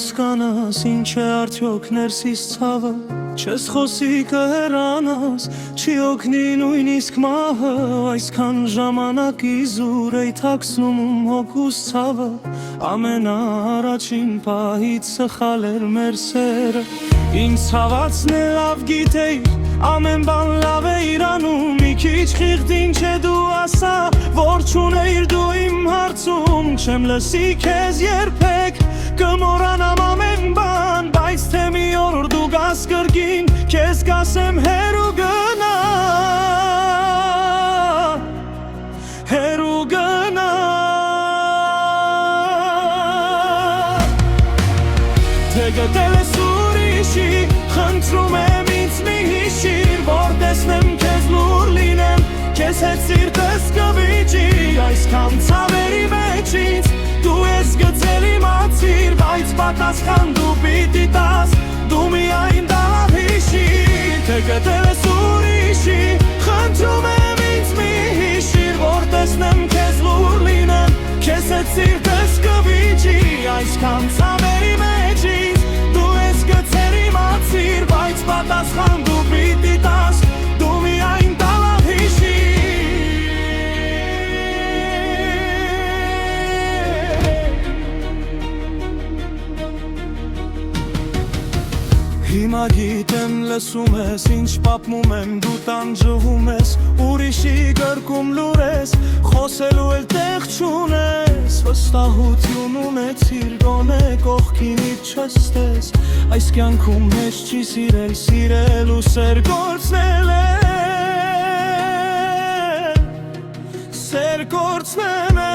հասկանաս ինչ է արդյոք ներսիս ցավը Չես խոսի կհեռանաս Չի օգնի նույնիսկ մահը Այսքան ժամանակի զուր էի թաքցնում հոգուս ցավը Ամենաառաջին պահից սխալ էր մեր սերը Ինձ ցավացն է լավ գիտեիր Ամեն բան լավ է իրանում Մի քիչ խիղճին չէ դու ասա Որ չունեիր դու իմ հարցում Չեմ լսի քեզ երբեք Կմոռանամ ամեն բան Բայց թե մի օր դու գաս կրկին Քեզ կասեմ հեռու գնա Հեռու գնա Թե գտել ես ուրիշի Խնդրում եմ ինձ մի հիշիր Որ տեսնեմ քեզ լուր լինեմ Քեզ հետ սիրտս կվիճի Այսքան ցավերի մեջից Դու ես գցել իմացիր Բայց պատասխան դու պիտի տաս Դու միայն դավ հիշիր Թե գտել ես ուրիշի Խնդրում եմ ինձ մի հիշիր Որ տեսնեմ քեզ լուր լինեմ Քեզ հետ սիրտս կվիճի Այսքան ցավերի մեջից Դու ես գցել իմացիր Բայց պատասխան դու պիտի տաս Դու միայն դավ հիշիր Հիմա գիտեմ լսում ես Ինչ պատմում եմ դու տանջվում ես Ուրիշի գրկում լուր ես Խոսելու էլ տեղ չունես Վստահություն ունեցիր գոնե կողքինից չես տես Այս կյանքում մեզ չի սիրել Սիրելու սեր գործնել է Սեր գործնել է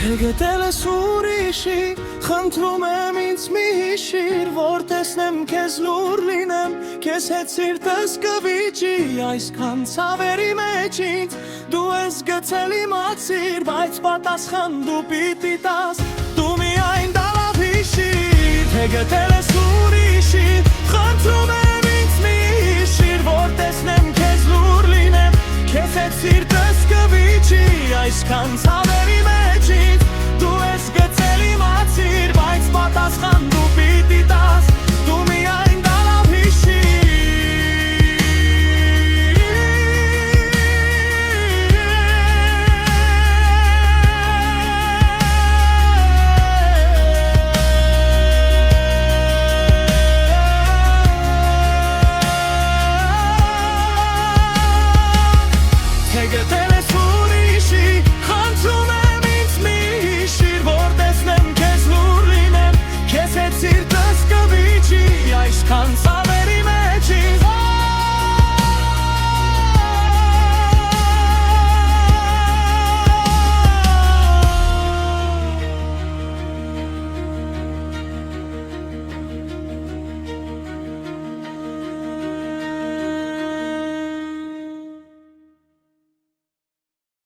Թե գտել ես ուրիշի Խնդրում եմ ինձ մի հիշիր Որ տեսնեմ քեզ լուր լինեմ Քեզ հետ սիրտս կվիճի Այսքան ցավերի մեջից Դու ես գցել իմացիր Բայց պատասխան դու պիտի տաս Դու միայն դավ հիշիր Թե գտել ես ուրիշի Խնդրում եմ ինձ մի հիշիր Որ տեսնեմ քեզ լուր լինեմ Քեզ հետ սիրտս կվիճի Այսքան ցավերի մեջից